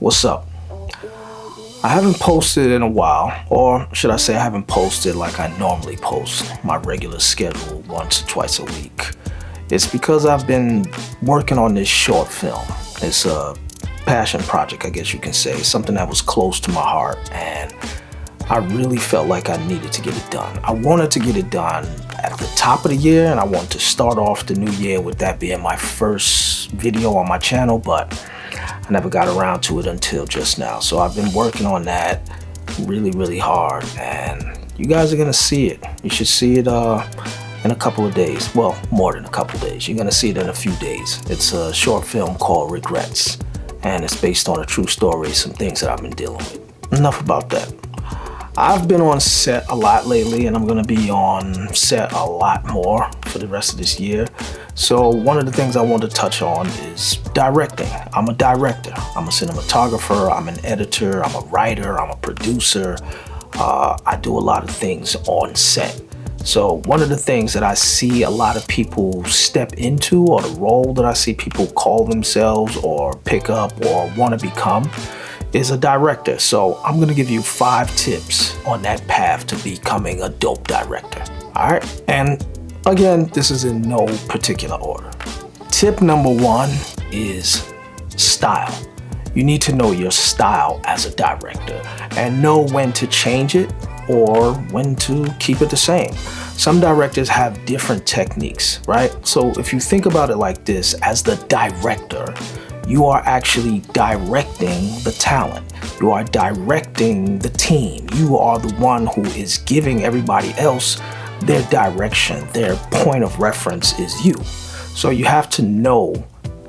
What's up? I haven't posted in a while, or should I say I haven't posted like I normally post, my regular schedule once or twice a week. It's because I've been working on this short film. It's a passion project, I guess you can say, something that was close to my heart, and I really felt like I needed to get it done. I wanted to get it done at the top of the year, and I wanted to start off the new year with that being my first video on my channel, but I never got around to it until just now. So I've been working on that really hard, and you guys are gonna see it. You should see it in a couple of days. Well, more than a couple of days. You're gonna see it in a few days. It's a short film called Regrets, and it's based on a true story, some things that I've been dealing with. Enough about that. I've been on set a lot lately, and I'm gonna be on set a lot more for the rest of this year. So one of the things I want to touch on is directing. I'm a director, I'm a cinematographer, I'm an editor, I'm a writer, I'm a producer. I do a lot of things on set. So one of the things that I see a lot of people step into, or the role that I see people call themselves or pick up or want to become, is a director. So I'm gonna give you 5 tips on that path to becoming a dope director. All right, and again, this is in no particular order. Tip number 1 is style. You need to know your style as a director and know when to change it or when to keep it the same. Some directors have different techniques, right? So if you think about it like this, as the director, you are actually directing the talent. You are directing the team. You are the one who is giving everybody else their direction. Their point of reference is you. So you have to know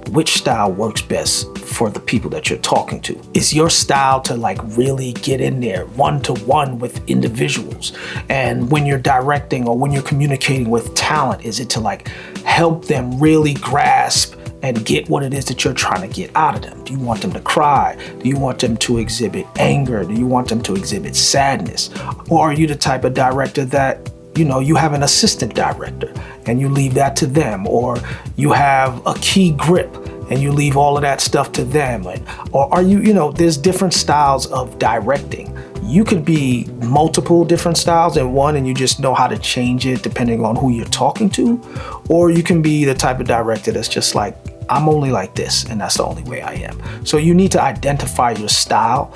which style works best for the people that you're talking to. Is your style to like really get in there one-to-one with individuals? And when you're directing or when you're communicating with talent, is it to like help them really grasp and get what it is that you're trying to get out of them? Do you want them to cry? Do you want them to exhibit anger? Do you want them to exhibit sadness? Or are you the type of director that, you have an assistant director and you leave that to them? Or you have a key grip and you leave all of that stuff to them? Or are you, there's different styles of directing. You could be multiple different styles in one and you just know how to change it depending on who you're talking to. Or you can be the type of director that's just like, I'm only like this and that's the only way I am. So you need to identify your style.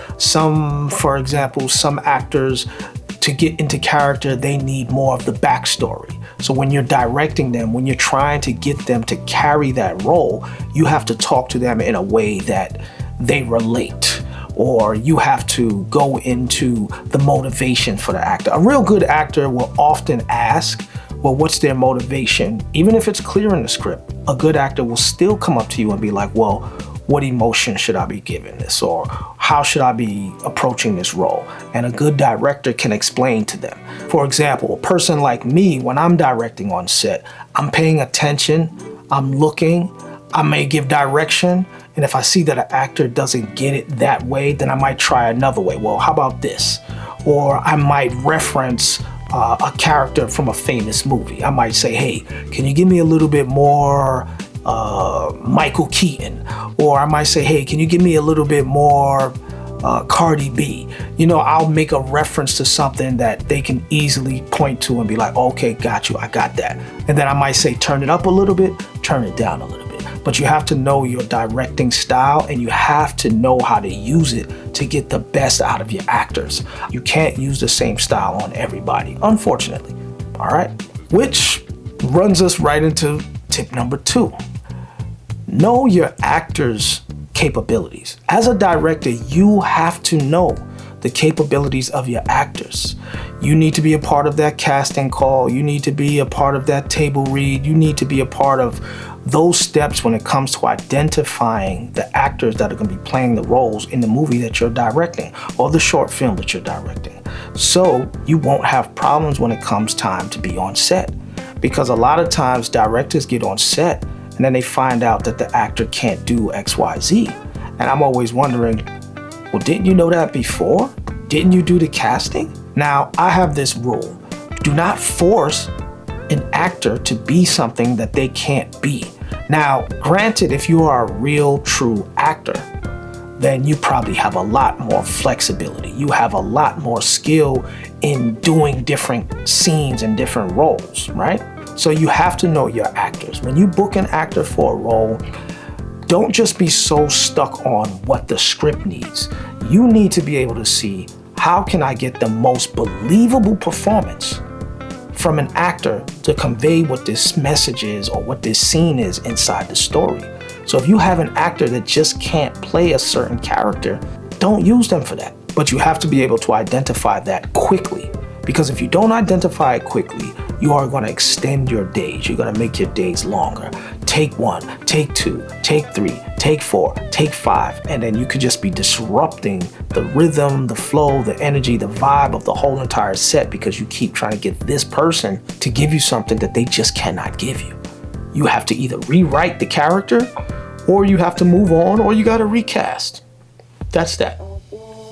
For example, some actors, to get into character, they need more of the backstory. So when you're directing them, when you're trying to get them to carry that role, you have to talk to them in a way that they relate. Or you have to go into the motivation for the actor. A real good actor will often ask, well, what's their motivation? Even if it's clear in the script, a good actor will still come up to you and be like, well, what emotion should I be giving this? Or how should I be approaching this role? And a good director can explain to them. For example, a person like me, when I'm directing on set, I'm paying attention, I'm looking, I may give direction, and if I see that an actor doesn't get it that way, then I might try another way. Well, how about this? Or I might reference a character from a famous movie. I might say, hey, can you give me a little bit more Michael Keaton? Or I might say, hey, can you give me a little bit more Cardi B? I'll make a reference to something that they can easily point to and be like, okay, got you, I got that. And then I might say, turn it up a little bit, turn it down a little bit. But you have to know your directing style and you have to know how to use it to get the best out of your actors. You can't use the same style on everybody, unfortunately. All right, which runs us right into tip number 2. Know your actors' capabilities. As a director, you have to know the capabilities of your actors. You need to be a part of that casting call. You need to be a part of that table read. You need to be a part of those steps when it comes to identifying the actors that are going to be playing the roles in the movie that you're directing or the short film that you're directing. So you won't have problems when it comes time to be on set. Because a lot of times directors get on set and then they find out that the actor can't do X, Y, Z. And I'm always wondering, well, didn't you know that before? Didn't you do the casting? Now, I have this rule. Do not force an actor to be something that they can't be. Now, granted, if you are a real, true actor, then you probably have a lot more flexibility. You have a lot more skill in doing different scenes and different roles, right? So you have to know your actors. When you book an actor for a role, don't just be so stuck on what the script needs. You need to be able to see, how can I get the most believable performance from an actor to convey what this message is or what this scene is inside the story. So if you have an actor that just can't play a certain character, don't use them for that. But you have to be able to identify that quickly, because if you don't identify it quickly, you are going to extend your days. You're going to make your days longer. Take 1, take 2, take 3, take 4, take 5, and then you could just be disrupting the rhythm, the flow, the energy, the vibe of the whole entire set, because you keep trying to get this person to give you something that they just cannot give you. You have to either rewrite the character, or you have to move on, or you got to recast. That's that.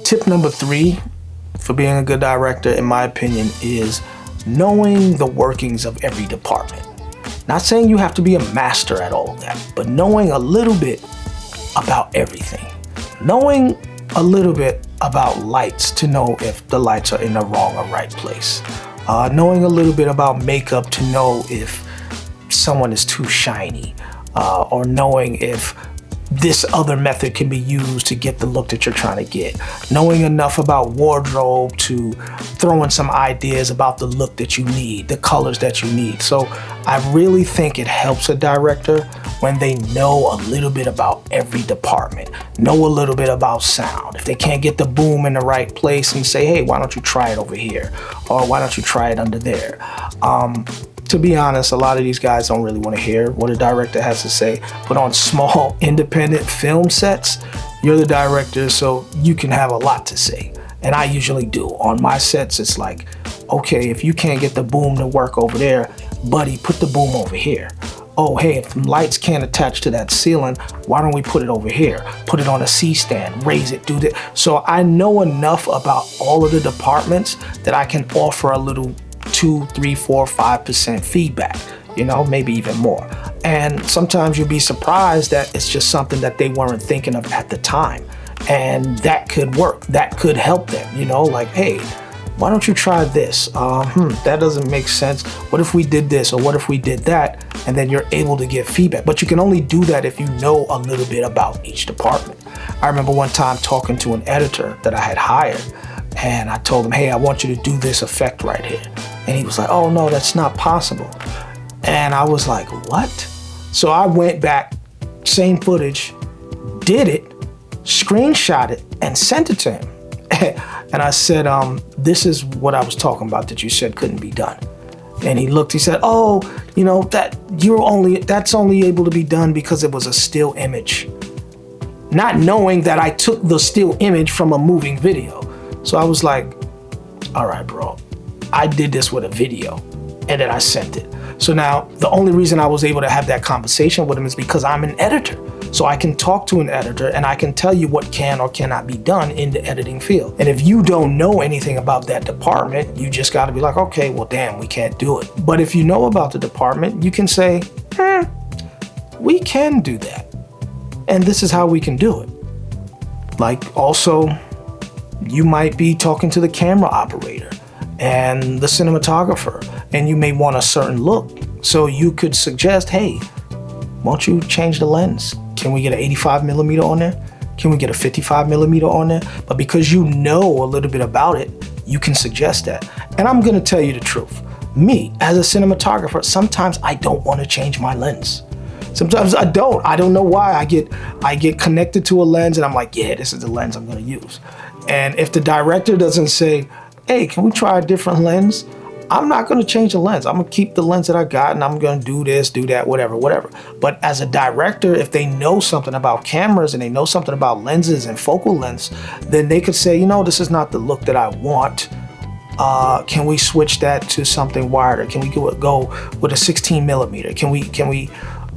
Tip number 3 for being a good director, in my opinion, is knowing the workings of every department. Not saying you have to be a master at all of that, but knowing a little bit about everything. Knowing a little bit about lights to know if the lights are in the wrong or right place. Knowing a little bit about makeup to know if someone is too shiny, or knowing if this other method can be used to get the look that you're trying to get. Knowing enough about wardrobe to throw in some ideas about the look that you need, the colors that you need. So I really think it helps a director when they know a little bit about every department, know a little bit about sound. If they can't get the boom in the right place, and say, hey, why don't you try it over here? Or why don't you try it under there? To be honest, a lot of these guys don't really want to hear what a director has to say, but on small independent film sets, you're the director, so you can have a lot to say. And I usually do. On my sets, it's like, okay, if you can't get the boom to work over there, buddy, put the boom over here. Oh, hey, if the lights can't attach to that ceiling, why don't we put it over here? Put it on a C-stand, raise it, do that. So I know enough about all of the departments that I can offer a little 2, 3, 4, 5% feedback, maybe even more. And sometimes you'll be surprised that it's just something that they weren't thinking of at the time. And that could work. That could help them, like, hey, why don't you try this? That doesn't make sense. What if we did this, or what if we did that? And then you're able to give feedback. But you can only do that if you know a little bit about each department. I remember one time talking to an editor that I had hired, and I told him, hey, I want you to do this effect right here. And he was like, oh no, that's not possible. And I was like, what? So I went back, same footage, did it, screenshot it, and sent it to him. And I said, this is what I was talking about that you said couldn't be done. And he looked, he said, oh, that's only able to be done because it was a still image. Not knowing that I took the still image from a moving video. So I was like, all right, bro, I did this with a video, and then I sent it. So now the only reason I was able to have that conversation with him is because I'm an editor. So I can talk to an editor and I can tell you what can or cannot be done in the editing field. And if you don't know anything about that department, you just gotta be like, okay, well, damn, we can't do it. But if you know about the department, you can say, we can do that. And this is how we can do it. Like, also, you might be talking to the camera operator and the cinematographer, and you may want a certain look. So you could suggest, hey, won't you change the lens? Can we get an 85 millimeter on there? Can we get a 55 millimeter on there? But because you know a little bit about it, you can suggest that. And I'm gonna tell you the truth. Me, as a cinematographer, sometimes I don't wanna change my lens. Sometimes I don't. I don't know why. I get connected to a lens and I'm like, yeah, this is the lens I'm gonna use. And if the director doesn't say, hey, can we try a different lens? I'm not gonna change the lens. I'm gonna keep the lens that I got and I'm gonna do this, do that, whatever. But as a director, if they know something about cameras and they know something about lenses and focal lengths, then they could say, this is not the look that I want. Can we switch that to something wider? Can we go with a 16 millimeter? Can we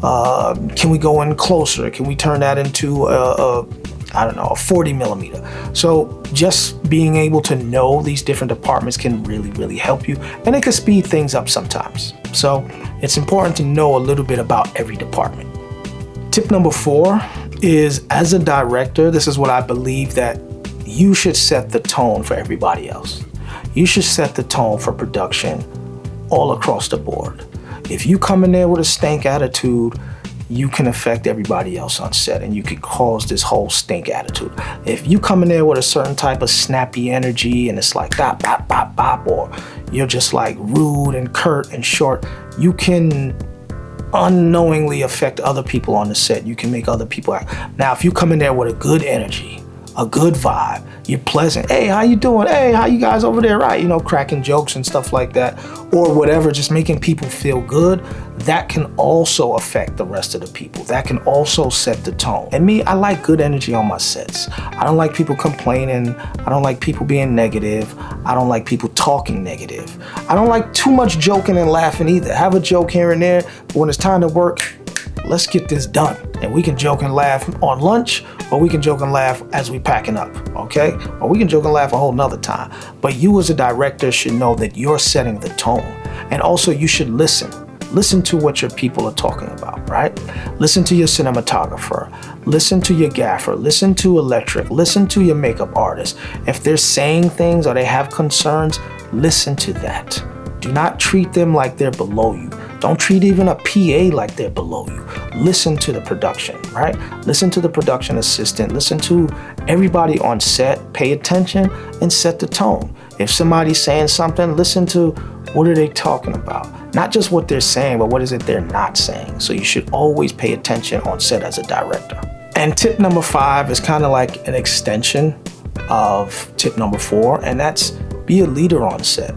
go in closer? Can we turn that into a 40 millimeter? So just being able to know these different departments can really, really help you, and it can speed things up sometimes. So it's important to know a little bit about every department. Tip number 4 is, as a director, this is what I believe, that you should set the tone for everybody else. You should set the tone for production all across the board. If you come in there with a stank attitude, you can affect everybody else on set, and you can cause this whole stink attitude. If you come in there with a certain type of snappy energy and it's like bop, bop, bop, bop, or you're just like rude and curt and short, you can unknowingly affect other people on the set. You can make other people act. Now, if you come in there with a good energy, a good vibe, you're pleasant. Hey, how you doing? Hey, how you guys over there? Right, cracking jokes and stuff like that, or whatever, just making people feel good. That can also affect the rest of the people. That can also set the tone. And me, I like good energy on my sets. I don't like people complaining. I don't like people being negative. I don't like people talking negative. I don't like too much joking and laughing either. Have a joke here and there, but when it's time to work, let's get this done. And we can joke and laugh on lunch, or we can joke and laugh as we packing up, okay? Or we can joke and laugh a whole nother time. But you as a director should know that you're setting the tone. And also you should listen. Listen to what your people are talking about, right? Listen to your cinematographer. Listen to your gaffer. Listen to electric. Listen to your makeup artist. If they're saying things or they have concerns, listen to that. Do not treat them like they're below you. Don't treat even a PA like they're below you. Listen to the production, right? Listen to the production assistant. Listen to everybody on set. Pay attention and set the tone. If somebody's saying something, listen to what are they talking about. Not just what they're saying, but what is it they're not saying. So you should always pay attention on set as a director. And tip number 5 is kind of like an extension of tip number 4, and that's be a leader on set.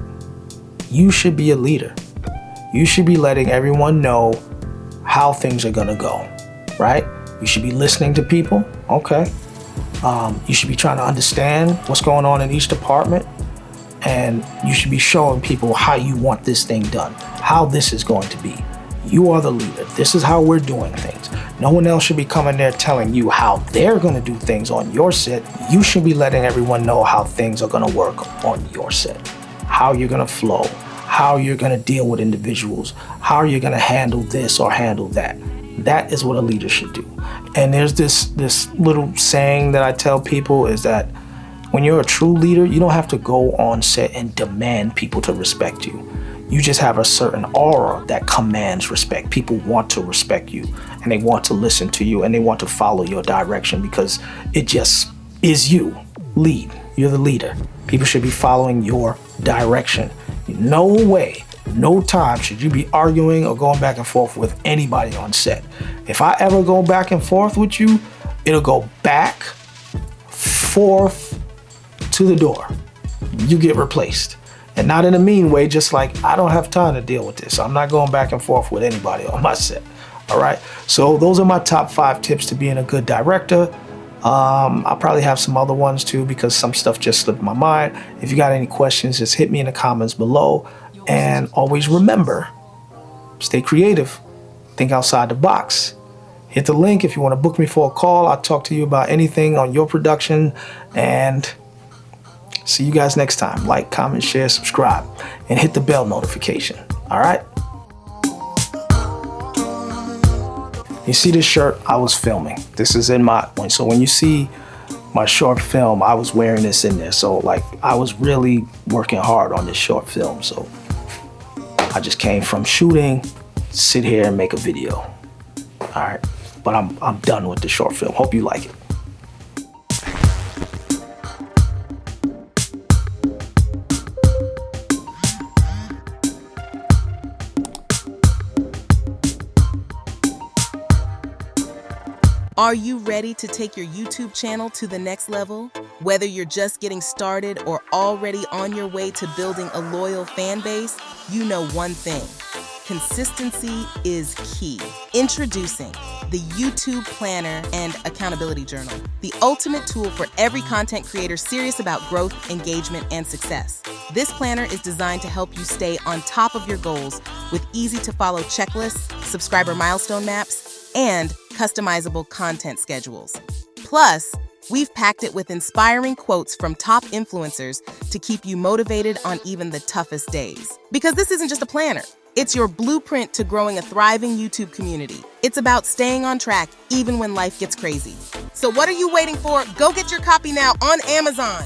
You should be a leader. You should be letting everyone know how things are gonna go, right? You should be listening to people, okay? You should be trying to understand what's going on in each department, and you should be showing people how you want this thing done, how this is going to be. You are the leader. This is how we're doing things. No one else should be coming there telling you how they're gonna do things on your set. You should be letting everyone know how things are gonna work on your set, how you're gonna flow, how you're gonna deal with individuals, how you're gonna handle this or handle that. That is what a leader should do. And there's this little saying that I tell people is that when you're a true leader, you don't have to go on set and demand people to respect you. You just have a certain aura that commands respect. People want to respect you, and they want to listen to you, and they want to follow your direction because it just is you. Lead. You're the leader. People should be following your direction. No way, no time should you be arguing or going back and forth with anybody on set. If I ever go back and forth with you, it'll go back, forth, to the door. You get replaced. And not in a mean way, just like, I don't have time to deal with this. I'm not going back and forth with anybody on my set, all right? So those are my top 5 tips to being a good director. I'll probably have some other ones too, because some stuff just slipped my mind. If you got any questions, just hit me in the comments below. And always remember, stay creative, think outside the box. Hit the link if you want to book me for a call. I'll talk to you about anything on your production, and see you guys next time. Like, comment, share, subscribe, and hit the bell notification. All right? You see this shirt? I was filming. This is in my, so when you see my short film, I was wearing this in there. So like, I was really working hard on this short film. So I just came from shooting, sit here and make a video. All right, but I'm done with the short film. Hope you like it. Are you ready to take your YouTube channel to the next level? Whether you're just getting started or already on your way to building a loyal fan base, you know one thing: consistency is key. Introducing the YouTube Planner and Accountability Journal, the ultimate tool for every content creator serious about growth, engagement, and success. This planner is designed to help you stay on top of your goals with easy-to-follow checklists, subscriber milestone maps, and customizable content schedules. Plus, we've packed it with inspiring quotes from top influencers to keep you motivated on even the toughest days. Because this isn't just a planner, It's your blueprint to growing a thriving YouTube community. It's about staying on track even when life gets crazy. So what are you waiting for? Go get your copy now on Amazon.